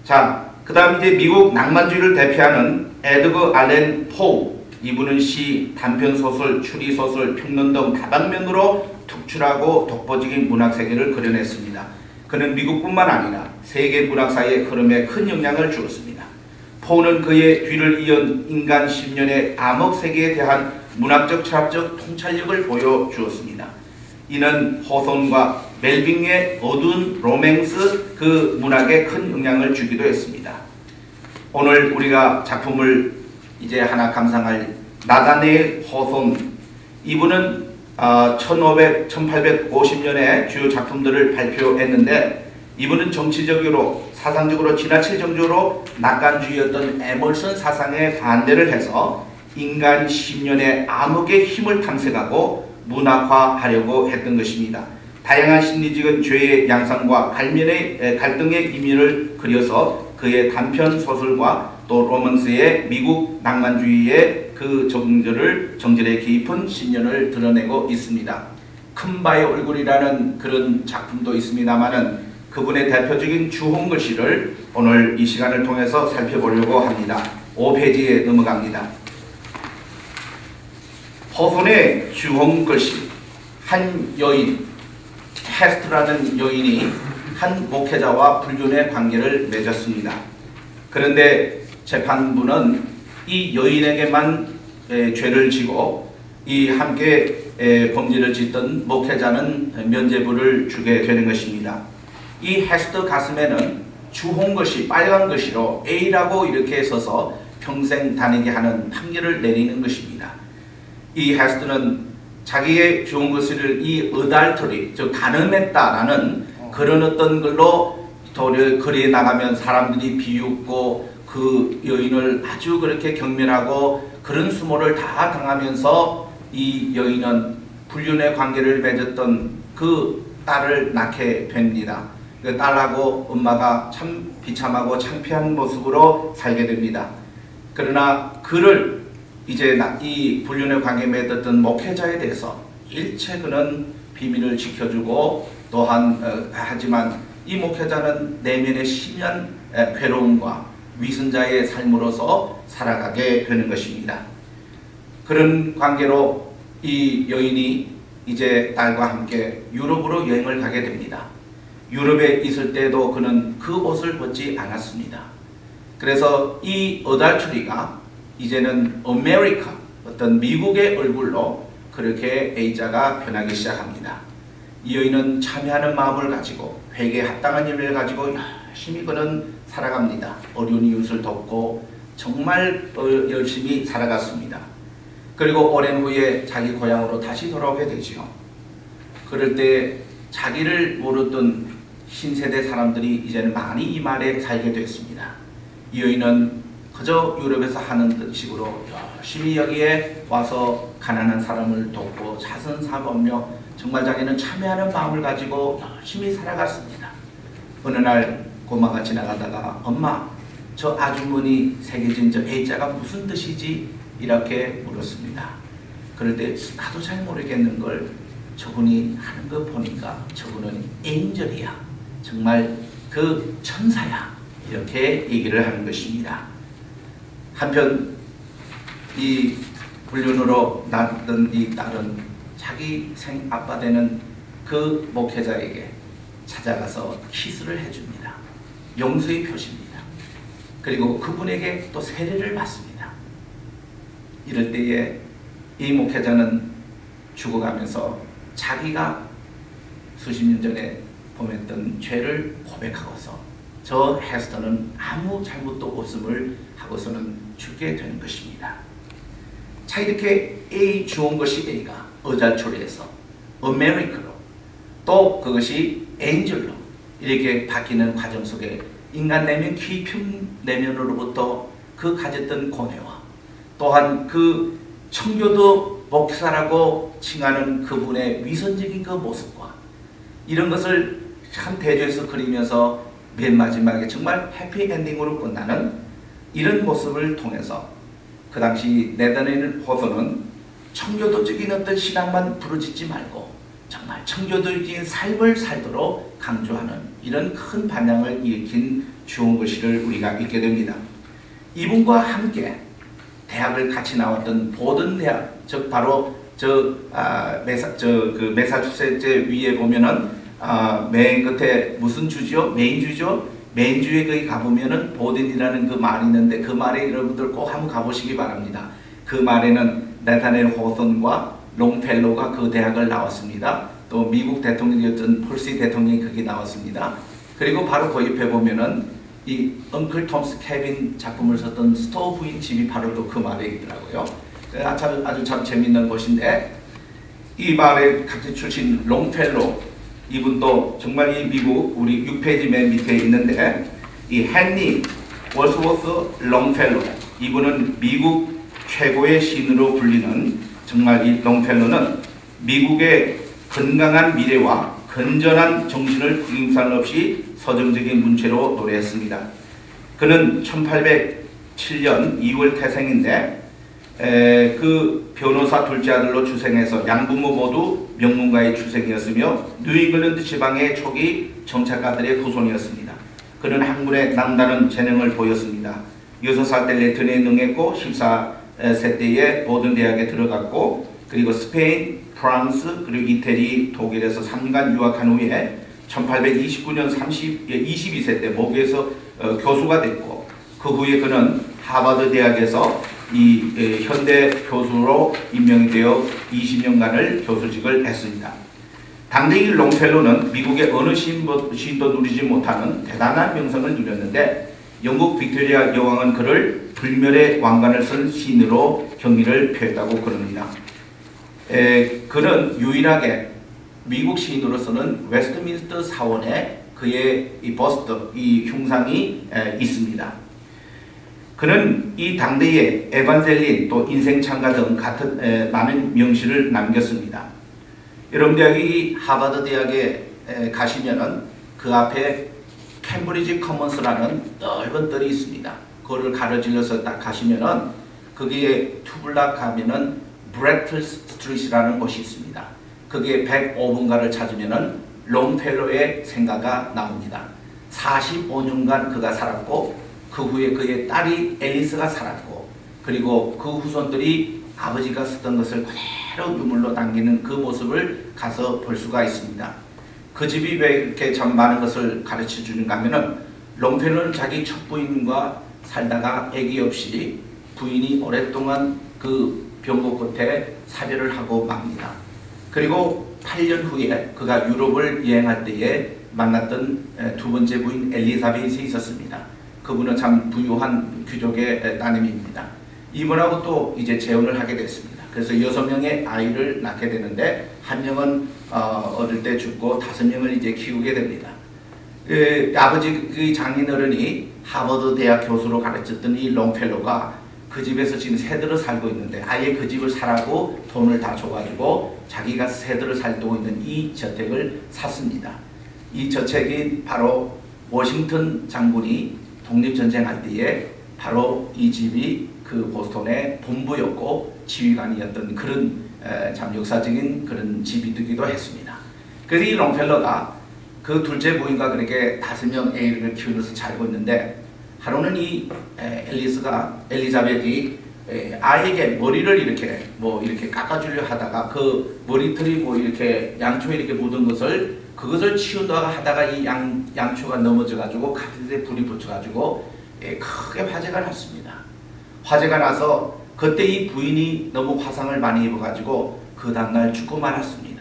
자, 그 다음 이제 미국 낭만주의를 대표하는 에드거 알렌 포우. 이분은 시, 단편소설, 추리소설, 평론 등 다방면으로 특출하고 독보적인 문학세계를 그려냈습니다. 그는 미국뿐만 아니라 세계 문학사의 흐름에 큰 영향을 주었습니다. 포우는 그의 뒤를 이은 인간 10년의 암흑세계에 대한 문학적 철학적 통찰력을 보여주었습니다. 이는 호손과 멜빙의 어두운 로맨스 그 문학에 큰 영향을 주기도 했습니다. 오늘 우리가 작품을 이제 하나 감상할 나다네일 호손, 이분은 1850년에 주요 작품들을 발표했는데 이분은 정치적으로 사상적으로 지나칠 정도로 낙관주의였던 에머슨 사상에 반대를 해서 인간 10년의 암흑의 힘을 탐색하고 문학화하려고 했던 것입니다. 다양한 심리적인 죄의 양상과 갈등의 이면을 그려서 그의 단편 소설과 또 로먼스의 미국 낭만주의의 그 정절의 깊은 신념을 드러내고 있습니다. 큰 바의 얼굴이라는 그런 작품도 있습니다만은 그분의 대표적인 주홍글씨를 오늘 이 시간을 통해서 살펴보려고 합니다. 5페이지에 넘어갑니다. 호손의 주홍글씨, 한 여인, 헤스트라는 여인이 한 목회자와 불륜의 관계를 맺었습니다. 그런데 재판부는 이 여인에게만 죄를 지고 이 함께 범죄를 짓던 목회자는 면죄부를 주게 되는 것입니다. 이 헤스트 가슴에는 주홍글씨, 빨간 글씨로 A라고 이렇게 써서 평생 다니게 하는 판결을 내리는 것입니다. 이 헤스트는 자기의 주홍글씨를 이 어달터리, 즉 간음했다라는 그런 어떤 걸로 거리에 나가면 사람들이 비웃고 그 여인을 아주 그렇게 경멸하고 그런 수모를 다 당하면서 이 여인은 불륜의 관계를 맺었던 그 딸을 낳게 됩니다. 그 딸하고 엄마가 참 비참하고 창피한 모습으로 살게 됩니다. 그러나 그를 이제 이 불륜의 관계에 맺었던 목회자에 대해서 일체 그는 비밀을 지켜주고 또한 하지만 이 목회자는 내면의 심한 괴로움과 위선자의 삶으로서 살아가게 되는 것입니다. 그런 관계로 이 여인이 이제 딸과 함께 유럽으로 여행을 가게 됩니다. 유럽에 있을 때도 그는 그 옷을 벗지 않았습니다. 그래서 이 어달추리가 이제는 아메리카, 어떤 미국의 얼굴로 그렇게 A자가 변하기 시작합니다. 이 여인은 참여하는 마음을 가지고 회개에 합당한 열매를 가지고 열심히 그는 살아갑니다. 어려운 이웃을 돕고 정말 열심히 살아갔습니다. 그리고 오랜 후에 자기 고향으로 다시 돌아오게 되죠. 그럴 때 자기를 모르던 신세대 사람들이 이제는 많이 이 마을에 살게 됐습니다. 이 여인은 그저 유럽에서 하는 식으로 열심히 여기에 와서 가난한 사람을 돕고 자선사업며 정말 자기는 참여하는 마음을 가지고 열심히 살아갔습니다. 어느 날 고마가 지나가다가 엄마, 저 아주머니 새겨진 저 A자가 무슨 뜻이지? 이렇게 물었습니다. 그럴 때 나도 잘 모르겠는 걸 저분이 하는 거 보니까 저분은 엔젤이야. 정말 그 천사야. 이렇게 얘기를 하는 것입니다. 한편 이 불륜으로 낳던 이 딸은 자기 생아빠 되는 그 목회자에게 찾아가서 키스를 해줍니다. 용서의 표시입니다. 그리고 그분에게 또 세례를 받습니다. 이럴 때에 이 목회자는 죽어가면서 자기가 수십 년 전에 범했던 죄를 고백하고서 저 헤스터는 아무 잘못도 없음을 하고서는 죽게 되는 것입니다. 자, 이렇게 A 주온 것이 A가 어잘초리에서 아메리카로 또 그것이 엔젤로 이렇게 바뀌는 과정 속에 인간 내면 깊은 내면으로부터 그 가졌던 고뇌와 또한 그 청교도 목사라고 칭하는 그분의 위선적인 그 모습과 이런 것을 참 대조해서 그리면서 맨 마지막에 정말 해피엔딩으로 끝나는 이런 모습을 통해서 그 당시 나다네일 호손은 청교도적인 어떤 신앙만 부르짖지 말고 정말 청교도적인 삶을 살도록 강조하는 이런 큰 반향을 일으킨 주홍글 씨를 우리가 읽게 됩니다. 이분과 함께 대학을 같이 나왔던 보든 대학, 즉 바로 매사추세츠 위에 보면은 맨 끝에 무슨 주죠? 메인주죠? 메인주에 거기 가보면은 보든이라는 그 말이 있는데 그 말에 여러분들 꼭 한번 가보시기 바랍니다. 그 말에는 나타넬 호선과 롱펠로가 그 대학을 나왔습니다. 또 미국 대통령이었던 폴시 대통령이 거기 나왔습니다. 그리고 바로 그 옆에 보면은 이 엉클 톰스 케빈 작품을 썼던 스토어 부인 집이 바로 또 그 말에 있더라고요. 아주 참 재밌는 것인데 이 말에 같이 출신 롱펠로 이분도 정말 이 미국 우리 6페이지 맨 밑에 있는데 이 헨리 월스워스 롱펠로 이분은 미국 최고의 시인으로 불리는 정말 이 롱펠로는 미국의 건강한 미래와 건전한 정신을 구김살 없이 서정적인 문체로 노래했습니다. 그는 1807년 2월 태생인데 그 변호사 둘째 아들로 출생해서 양부모 모두 명문가의 출생이었으며 뉴잉글랜드 지방의 초기 정착가들의 후손이었습니다. 그는 학문에 남다른 재능을 보였습니다. 6살 때 레튼에 능했고 14세 때에 보든 대학에 들어갔고 그리고 스페인, 프랑스 그리고 이태리, 독일에서 3년간 유학한 후에 1829년 22세 때 모국에서 교수가 됐고 그 후에 그는 하버드 대학에서 이 현대 교수로 임명이 되어 20년간을 교수직을 했습니다. 당대 이 롱펠로는 미국의 어느 시인도 누리지 못하는 대단한 명성을 누렸는데 영국 빅토리아 여왕은 그를 불멸의 왕관을 쓴 시인으로 경의를 표했다고 그럽니다. 그는 유일하게 미국 시인으로서는 웨스트민스터 사원에 그의 이 버스트, 이 흉상이 있습니다. 그는 이 당대의 에반젤린 또 인생창가 등 같은 많은 명시를 남겼습니다. 여러분들 이 하버드 대학에 가시면은 그 앞에 캠브리지 커먼스라는 넓은 뜰이 있습니다. 그거를 가로질러서 딱 가시면은 거기에 투블락 가면은 브렉틀 스트리트라는 곳이 있습니다. 거기에 105분가를 찾으면은 롱펠로의 생가가 나옵니다. 45년간 그가 살았고 그 후에 그의 딸이 앨리스가 살았고 그리고 그 후손들이 아버지가 쓰던 것을 그대로 유물로 남기는 그 모습을 가서 볼 수가 있습니다. 그 집이 왜 이렇게 참 많은 것을 가르쳐 주는가 하면은 롱펠로는 자기 첫 부인과 살다가 아기 없이 부인이 오랫동안 그 병고 끝에 사별을 하고 맙니다. 그리고 8년 후에 그가 유럽을 여행할 때에 만났던 두 번째 부인 엘리자벳이 있었습니다. 그분은 참 부유한 귀족의 따님입니다. 이분하고 또 이제 재혼을 하게 됐습니다. 그래서 6명의 아이를 낳게 되는데 한 명은 어릴 때 죽고 5명을 이제 키우게 됩니다. 아버지 그 장인어른이 하버드 대학 교수로 가르쳤던 이 롱펠로가 그 집에서 지금 새들을 살고 있는데 아예 그 집을 사라고 돈을 다 줘가지고 자기가 새들을 살고 있는 이 저택을 샀습니다. 이 저택이 바로 워싱턴 장군이 독립전쟁할 때에 바로 이 집이 그 보스턴의 본부였고 지휘관이었던 그런 참 역사적인 그런 집이 되기도 했습니다. 그래서 이 롱펠로가 그 둘째 부인과 그렇게 5명 애를 키우면서 살고 있는데 하루는 이 엘리자벳이 아이에게 머리를 이렇게 깎아주려 하다가 그 머리털이 이렇게 양초에 이렇게 묻은 그것을 치운다가 하다가 이 양초가 넘어져가지고 가슴에 불이 붙여가지고 크게 화재가 났습니다. 화재가 나서 그때 이 부인이 너무 화상을 많이 입어가지고 그 다음날 죽고 말았습니다.